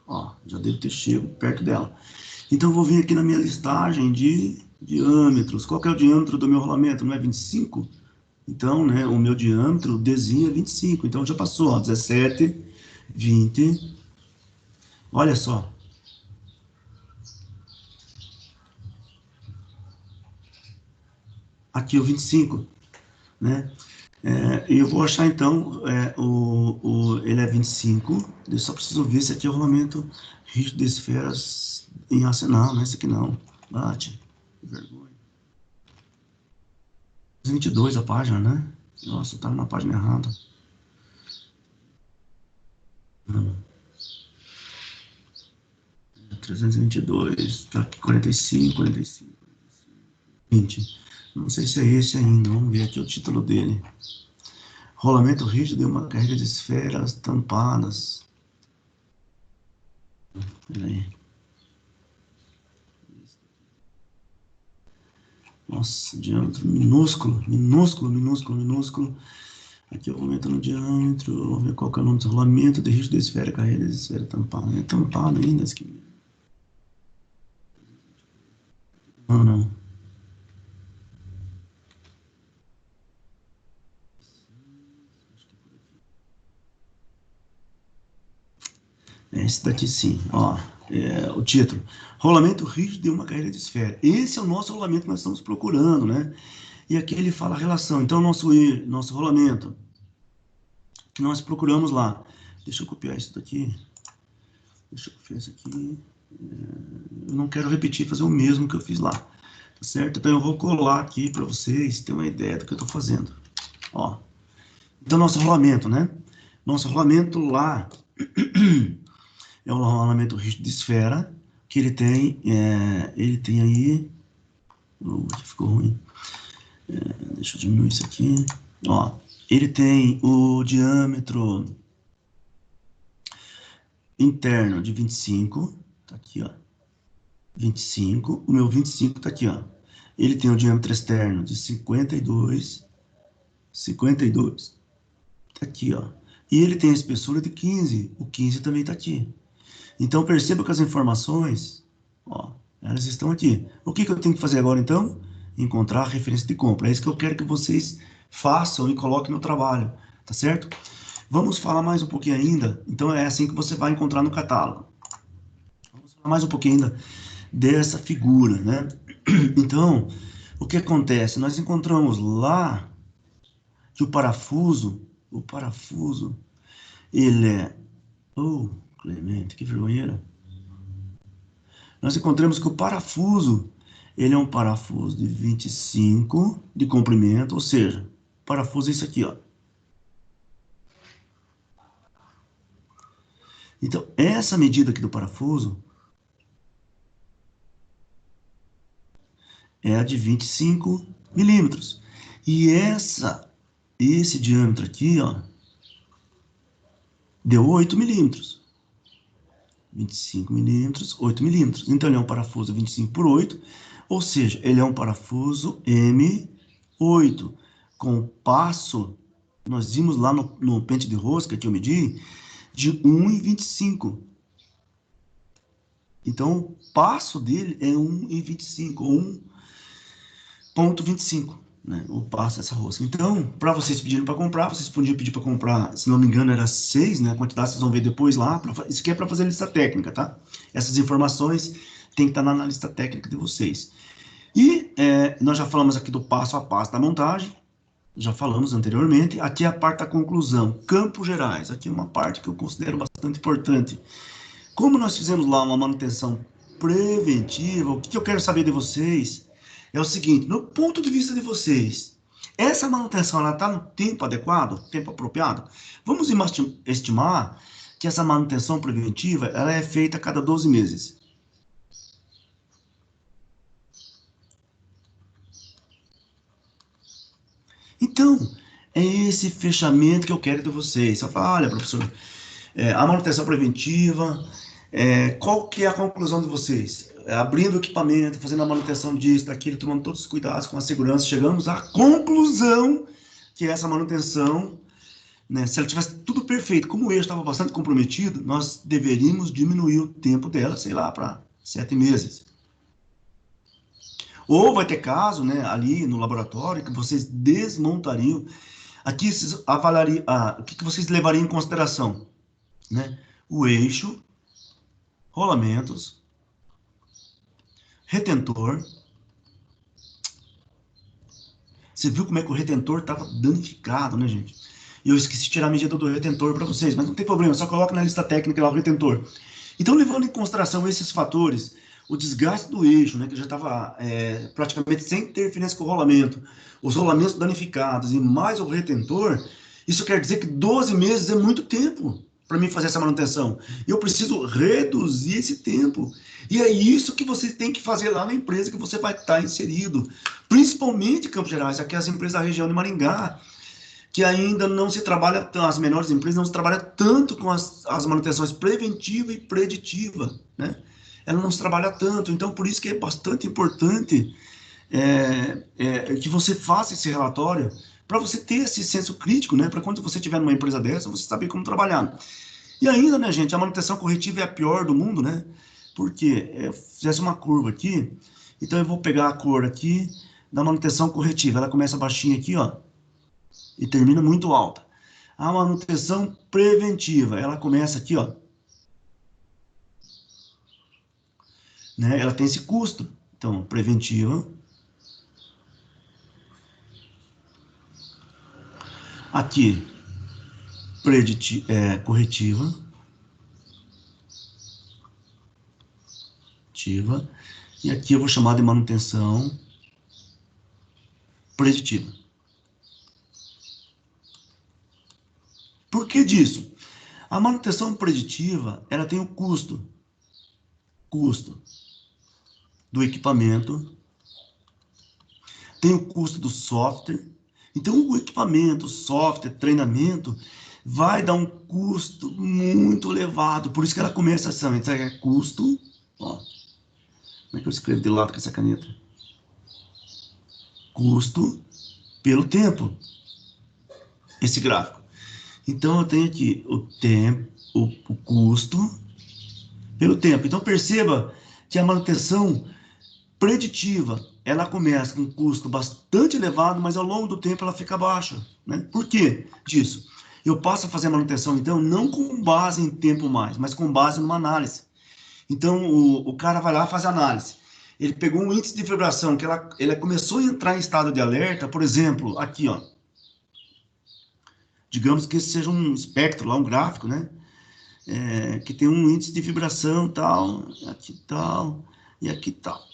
Ó, já devo ter chego perto dela. Então, eu vou vir aqui na minha listagem de diâmetros. Qual que é o diâmetro do meu rolamento? Não é 25? Então, né, o meu diâmetro, o Dzinho é 25. Então, já passou, ó, 17, 20. Olha só. Aqui o 25, né? Eu vou achar, então, ele é 25. Eu só preciso ver se aqui é o rolamento rígido de esferas em arsenal, não é esse aqui não. Bate. Que vergonha. 22 a página, né? Nossa, tá na página errada. Não. 322, tá aqui 45, 45, 20. Não sei se é esse ainda, vamos ver aqui o título dele. Rolamento rígido de uma carreira de esferas tampadas. Peraí. Nossa, diâmetro minúsculo, minúsculo. Aqui eu vou aumentando o diâmetro, vamos ver qual que é o nome do rolamento de rígido de esfera, carreira de esfera tampada. É tampado ainda, esse aqui. Não. Esse daqui sim, ó, o título. Rolamento rígido de uma carreira de esfera. Esse é o nosso rolamento que nós estamos procurando, né? E aqui ele fala a relação. Então, nosso rolamento que nós procuramos lá. Deixa eu copiar isso daqui. Deixa eu copiar isso aqui. Eu não quero repetir, fazer o mesmo que eu fiz lá. Tá certo? Então, eu vou colar aqui para vocês terem uma ideia do que eu estou fazendo. Ó. Então, nosso rolamento, né? Nosso rolamento lá é um rolamento rígido de esfera, que ele tem aí, ficou ruim, deixa eu diminuir isso aqui, ó, ele tem o diâmetro interno de 25, tá aqui, ó, 25, o meu 25 tá aqui, ó, ele tem o diâmetro externo de 52, tá aqui, ó, e ele tem a espessura de 15, o 15 também tá aqui. Então, perceba que as informações, ó, elas estão aqui. O que eu tenho que fazer agora, então? encontrar a referência de compra. É isso que eu quero que vocês façam e coloquem no trabalho, tá certo? Vamos falar mais um pouquinho ainda. Então, é assim que você vai encontrar no catálogo. Vamos falar mais um pouquinho ainda dessa figura, né? Então, o que acontece? Nós encontramos lá que o parafuso, ele é... Oh, Clemente, que vergonheira. Nós encontramos que o parafuso, ele é um parafuso de 25 de comprimento, ou seja, parafuso é isso aqui, ó. Então, essa medida aqui do parafuso é a de 25 milímetros. E esse diâmetro aqui, ó, deu 8 milímetros. 25 milímetros, 8 milímetros. Então, ele é um parafuso 25 por 8, ou seja, ele é um parafuso M8, com passo, nós vimos lá no pente de rosca que eu medi, de 1,25. Então, o passo dele é 1,25, ou 1,25, né? O passo dessa rosca. Então, para vocês pedirem para comprar, vocês podiam pedir para comprar, se não me engano, era 6, né? A quantidade vocês vão ver depois lá. Isso aqui é para fazer lista técnica, tá? Essas informações tem que estar na lista técnica de vocês. E nós já falamos aqui do passo a passo da montagem, já falamos anteriormente. Aqui é a parte da conclusão, campos gerais. Aqui é uma parte que eu considero bastante importante. Como nós fizemos lá uma manutenção preventiva, o que eu quero saber de vocês é o seguinte: no ponto de vista de vocês, essa manutenção ela está no tempo adequado, tempo apropriado? Vamos estimar que essa manutenção preventiva ela é feita a cada 12 meses. Então, é esse fechamento que eu quero de vocês. Você fala, olha, professor, a manutenção preventiva, qual que é a conclusão de vocês? Abrindo o equipamento, fazendo a manutenção disso, daquilo, tomando todos os cuidados com a segurança, chegamos à conclusão que essa manutenção, né, se ela tivesse tudo perfeito, como o eixo estava bastante comprometido, nós deveríamos diminuir o tempo dela, sei lá, para 7 meses. Ou vai ter caso, né, ali no laboratório, que vocês desmontariam. Aqui vocês avaliariam, o que vocês levariam em consideração? Né? O eixo, rolamentos, retentor. Você viu como é que o retentor estava danificado, né, gente? E eu esqueci de tirar a medida do retentor para vocês, mas não tem problema, só coloca na lista técnica lá o retentor. Então, levando em consideração esses fatores, o desgaste do eixo, né, que já estava praticamente sem interferência com o rolamento, os rolamentos danificados e mais o retentor, isso quer dizer que 12 meses é muito tempo para mim fazer essa manutenção. E eu preciso reduzir esse tempo. E é isso que você tem que fazer lá na empresa que você vai estar inserido. Principalmente em Campos Gerais, aqui as empresas da região de Maringá, que ainda não se trabalha, as menores empresas não se trabalham tanto com as manutenções preventiva e preditiva, né? Ela não se trabalha tanto, então por isso que é bastante importante que você faça esse relatório para você ter esse senso crítico, né? Para quando você estiver numa empresa dessa, você saber como trabalhar. E ainda, né, gente, a manutenção corretiva é a pior do mundo, né? Porque eu fizesse uma curva aqui, então eu vou pegar a cor aqui da manutenção corretiva. Ela começa baixinha aqui, ó, e termina muito alta. A manutenção preventiva, ela começa aqui, ó, né? Ela tem esse custo. Então, preventiva. Aqui, corretiva. Ativa. E aqui eu vou chamar de manutenção preditiva. Por que disso? A manutenção preditiva, ela tem o custo do equipamento, tem o custo do software. Então, o equipamento, software, treinamento, vai dar um custo muito elevado. Por isso que ela começa assim, então é custo, ó, como é que eu escrevo de lado com essa caneta? Custo pelo tempo. Esse gráfico. Então, eu tenho aqui o tempo, o custo pelo tempo. Então, perceba que a manutenção preditiva, ela começa com um custo bastante elevado, mas ao longo do tempo ela fica baixa, né? Por quê disso? Eu passo a fazer a manutenção, então, não com base em tempo mais, mas com base numa análise. Então, o cara vai lá e faz a análise. Ele pegou um índice de vibração, que ela começou a entrar em estado de alerta, por exemplo, aqui, ó. Digamos que esse seja um espectro lá, um gráfico, né? Que tem um índice de vibração tal, aqui tal, e aqui tal.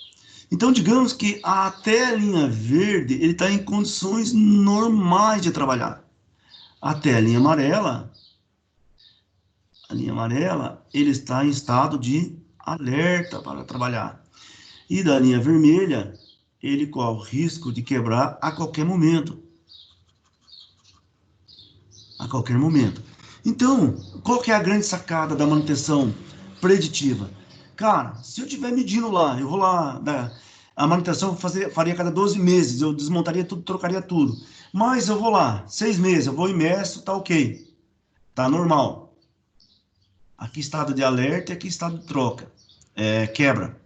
Então, digamos que até a linha verde, ele está em condições normais de trabalhar. Até a linha amarela, ele está em estado de alerta para trabalhar. E da linha vermelha, ele corre o risco de quebrar a qualquer momento. A qualquer momento. Então, qual que é a grande sacada da manutenção preditiva? Cara, se eu estiver medindo lá, eu vou lá, a manutenção eu faria cada 12 meses, eu desmontaria tudo, trocaria tudo. Mas eu vou lá, 6 meses, eu vou imerso, tá ok. Tá normal. Aqui estado de alerta e aqui estado de troca. Quebra.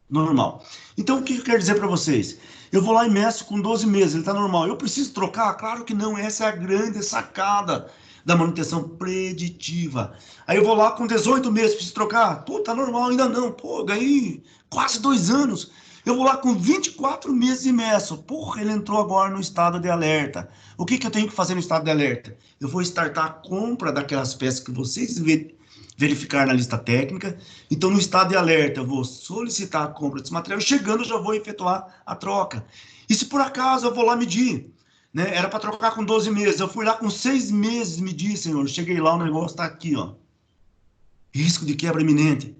Normal. Então, o que eu quero dizer para vocês? Eu vou lá e meço com 12 meses, ele está normal. Eu preciso trocar? Claro que não, essa é a grande sacada da manutenção preditiva. Aí eu vou lá com 18 meses, preciso trocar? Pô, tá normal, ainda não. Pô, ganhei quase 2 anos. Eu vou lá com 24 meses e meço. Porra, ele entrou agora no estado de alerta. O que eu tenho que fazer no estado de alerta? Eu vou startar a compra daquelas peças que vocês verificar na lista técnica. Então, no estado de alerta, eu vou solicitar a compra desse material. Chegando, eu já vou efetuar a troca. E se por acaso eu vou lá medir, né? Era para trocar com 12 meses. Eu fui lá com 6 meses medir, senhor. Cheguei lá, o negócio está aqui, ó. Risco de quebra iminente.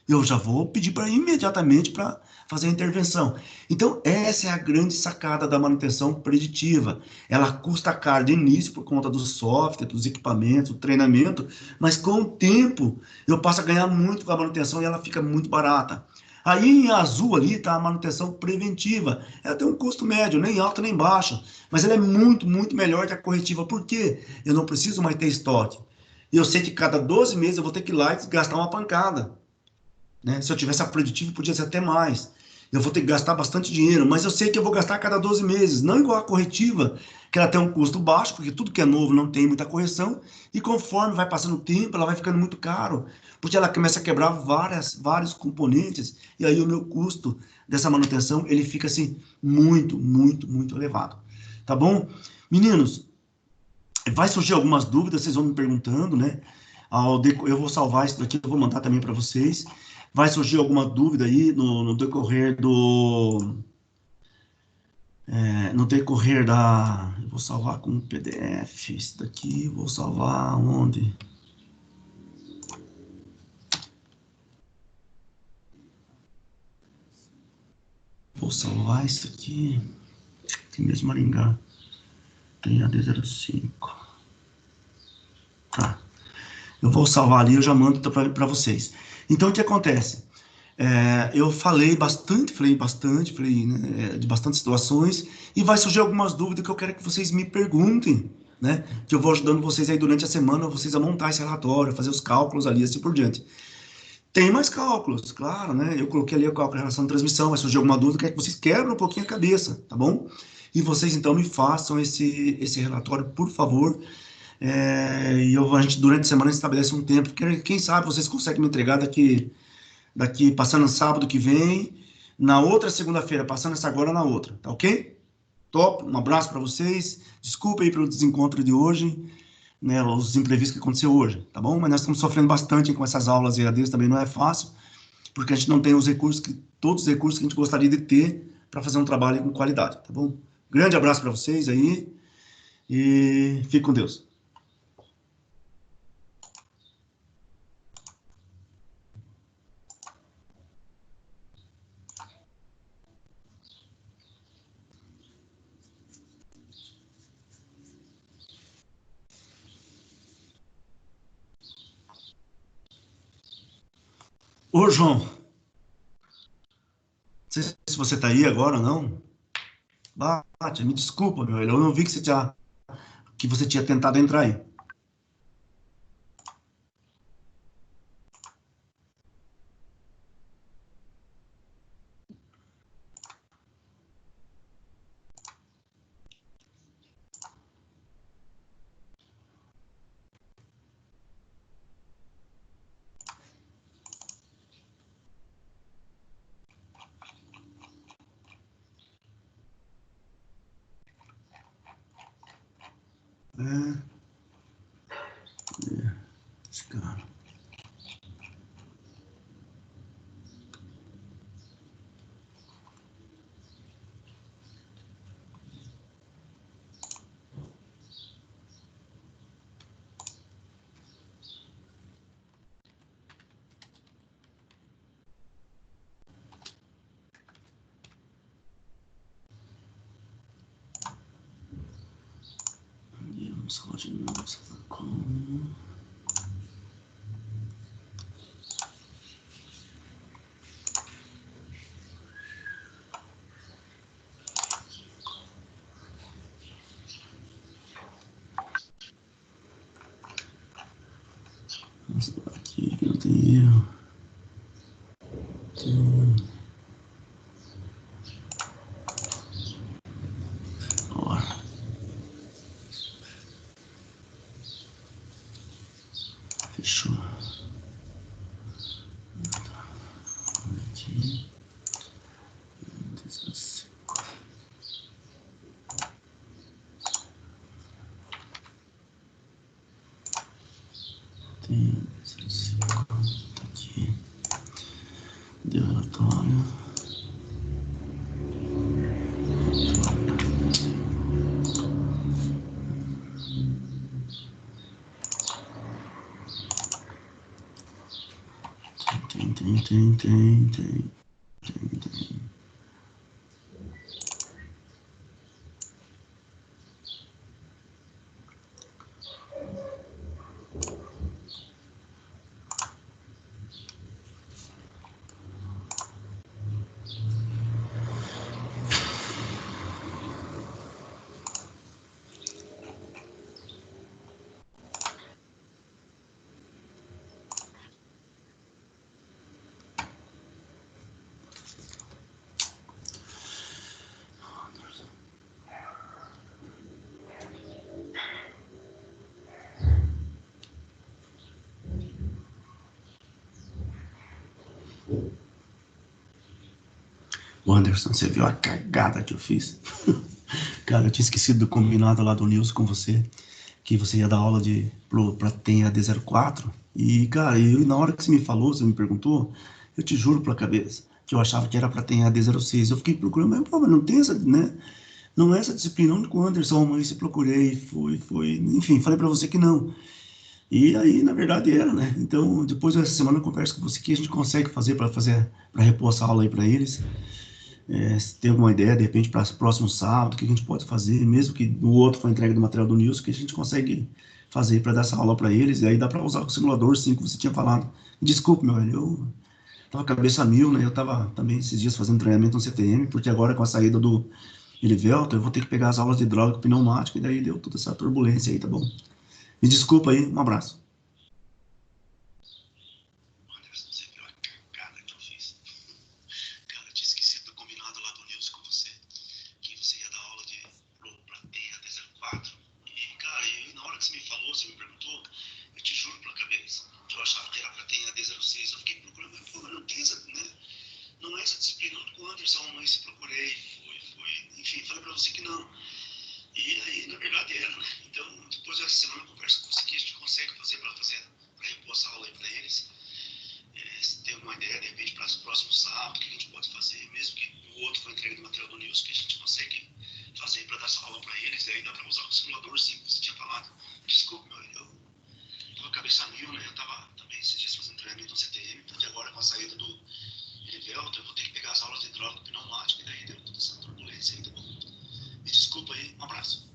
Eu já vou pedir para imediatamente para fazer a intervenção. Então, essa é a grande sacada da manutenção preditiva. Ela custa caro de início por conta do software, dos equipamentos, do treinamento, mas com o tempo eu passo a ganhar muito com a manutenção e ela fica muito barata. Aí em azul ali está a manutenção preventiva. Ela tem um custo médio, nem alto nem baixo, mas ela é muito, muito melhor que a corretiva. Por quê? Eu não preciso mais ter estoque. Eu sei que cada 12 meses eu vou ter que ir lá e gastar uma pancada. Né? Se eu tivesse a produtivo, podia ser até mais. Eu vou ter que gastar bastante dinheiro, mas eu sei que eu vou gastar a cada 12 meses, não igual a corretiva, que ela tem um custo baixo, porque tudo que é novo não tem muita correção, e conforme vai passando o tempo, ela vai ficando muito caro, porque ela começa a quebrar vários componentes, e aí o meu custo dessa manutenção, ele fica assim, muito, muito, muito elevado. Tá bom? Meninos, vai surgir algumas dúvidas, vocês vão me perguntando, né? Eu vou salvar isso daqui, eu vou mandar também para vocês. Vai surgir alguma dúvida aí no decorrer no decorrer da... Eu vou salvar com PDF, isso daqui, vou salvar onde? Vou salvar isso aqui, aqui mesmo, Maringá. Tem AD05. Tá. Eu vou salvar ali, eu já mando para vocês. Então, o que acontece? Eu falei bastante, né, de bastante situações, e vai surgir algumas dúvidas que eu quero que vocês me perguntem, né? Que eu vou ajudando vocês aí durante a semana, vocês a montar esse relatório, fazer os cálculos ali, assim por diante. Tem mais cálculos, claro, né? Eu coloquei ali o cálculo de relação de transmissão, vai surgir alguma dúvida, quero que vocês quebrem um pouquinho a cabeça, tá bom? E vocês, então, me façam esse relatório, por favor. E a gente, durante a semana, estabelece um tempo, que quem sabe vocês conseguem me entregar daqui passando sábado que vem, na outra segunda-feira, passando essa agora na outra, tá ok? Top, um abraço para vocês, desculpa aí pelo desencontro de hoje, né, os imprevistos que aconteceu hoje, tá bom? Mas nós estamos sofrendo bastante com essas aulas EADs, também não é fácil, porque a gente não tem todos os recursos que a gente gostaria de ter para fazer um trabalho com qualidade, tá bom? Grande abraço para vocês aí, e fique com Deus. Ô, João, não sei se você está aí agora ou não. Bate, me desculpa, meu, eu não vi que você tinha tentado entrar aí. É, esse cara. Vamos falar de novo. Como? Vamos lá aqui, não tem erro. Ó. Fechou. Aqui. Tem aqui. Deu relatório. Tem. O Anderson, você viu a cagada que eu fiz? Cara, eu tinha esquecido do combinado lá do Nilson com você, que você ia dar aula pra TEM-AD04. E, cara, na hora que você me falou, você me perguntou, eu te juro pela cabeça, que eu achava que era pra TEM-AD06. Eu fiquei procurando, mas, pô, mas não tem essa, né? Não é essa disciplina. Onde com o Anderson, mãe, se procurei, foi. Enfim, falei pra você que não. E aí, na verdade, era, né? Então, depois dessa semana eu converso com você que a gente consegue fazer para repor essa aula aí para eles. Se tem alguma ideia, de repente, para o próximo sábado, o que a gente pode fazer, mesmo que o outro for entrega do material do Nilson, que a gente consegue fazer para dar essa aula para eles, e aí dá para usar o simulador, sim, que você tinha falado. Desculpe, meu velho, eu tava cabeça mil, né? Eu tava também esses dias fazendo treinamento no CTM, porque agora com a saída do Elivelto, eu vou ter que pegar as aulas de hidráulica pneumática, e daí deu toda essa turbulência aí, tá bom? Me desculpa aí, um abraço. Anderson, você viu a cagada que eu fiz? Cara, eu tinha esquecido do combinado lá do Nilson com você, que você ia dar aula pra TEM-AD04. E, cara, na hora que você me falou, você me perguntou, eu te juro pela cabeça, que eu achava que era pra TEM-AD06. Eu fiquei procurando, mas, pô, mas não tem essa, né? Não é essa disciplina. Onde com o Anderson, mãe, se procurei, foi. Enfim, falei pra você que não. E aí, na verdade, era, né? Então, depois dessa semana eu converso com você que a gente consegue fazer para repor essa aula aí para eles. Se tem alguma ideia, de repente, para o próximo sábado, o que a gente pode fazer, mesmo que o outro for entregue do material do Nilson, que a gente consegue fazer para dar essa aula para eles, e aí dá para usar o simulador, sim, que você tinha falado. Desculpe, meu, eu tava cabeça mil, né? Eu tava também esses dias fazendo treinamento no CTM, porque agora com a saída do Elivelto, eu vou ter que pegar as aulas de hidráulica pneumática, e daí deu toda essa turbulência aí, tá bom? Me desculpa aí, um abraço.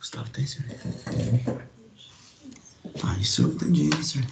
Gustavo tem, senhor? Ah, isso eu entendi, senhor.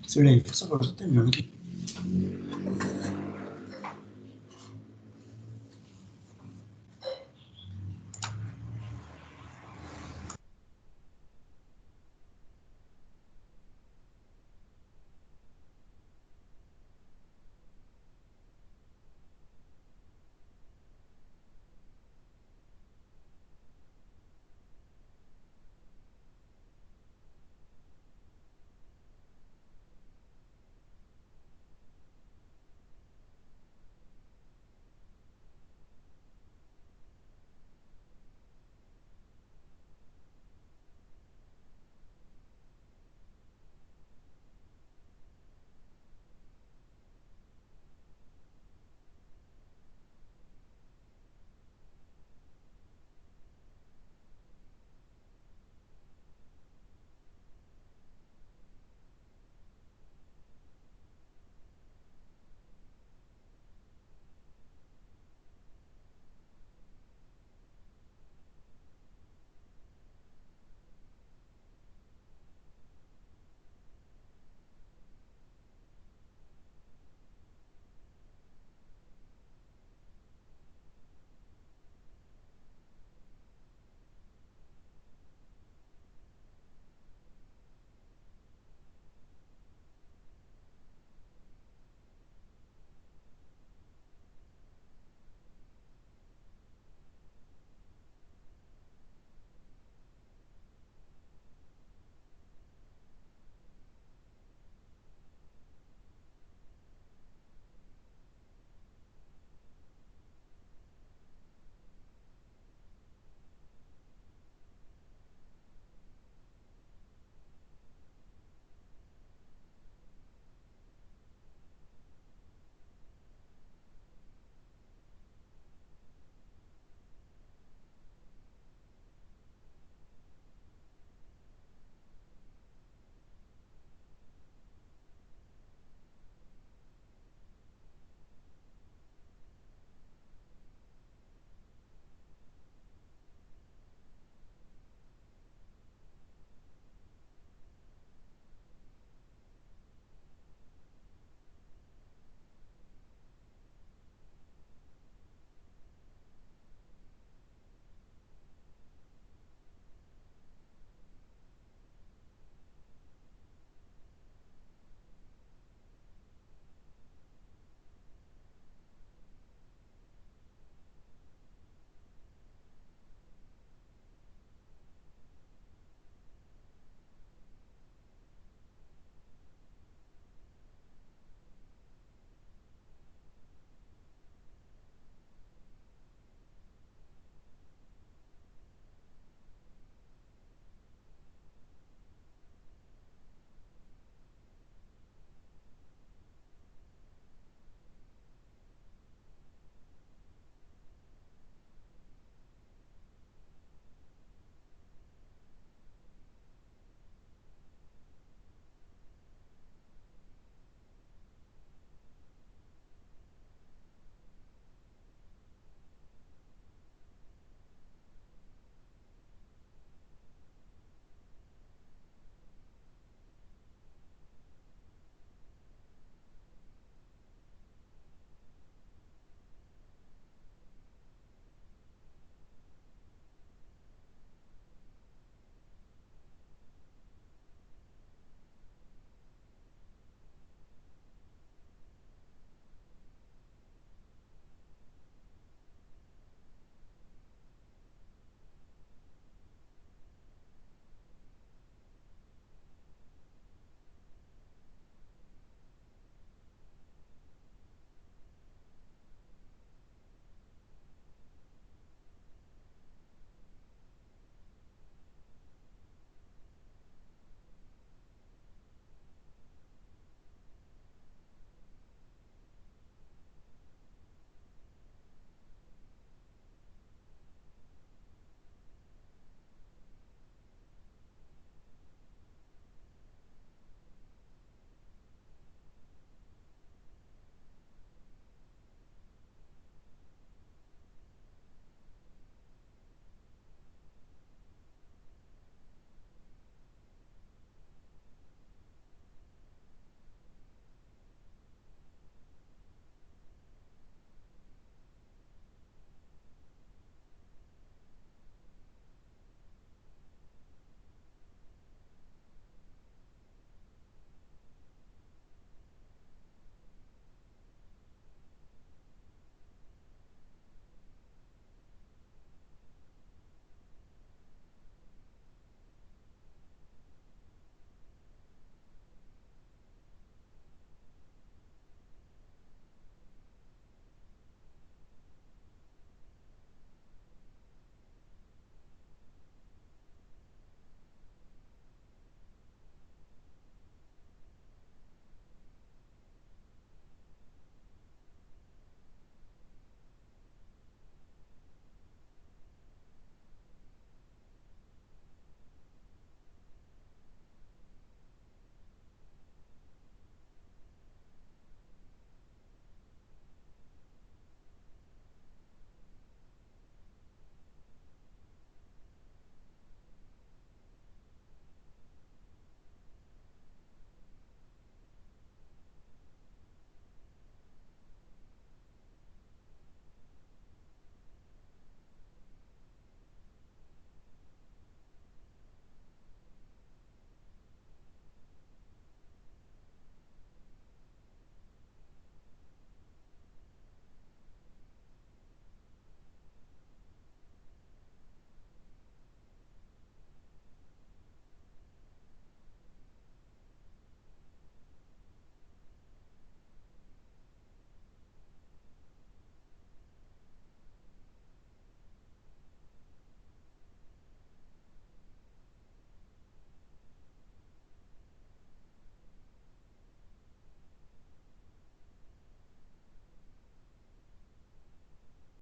Sirlene, por favor, estou terminando aqui.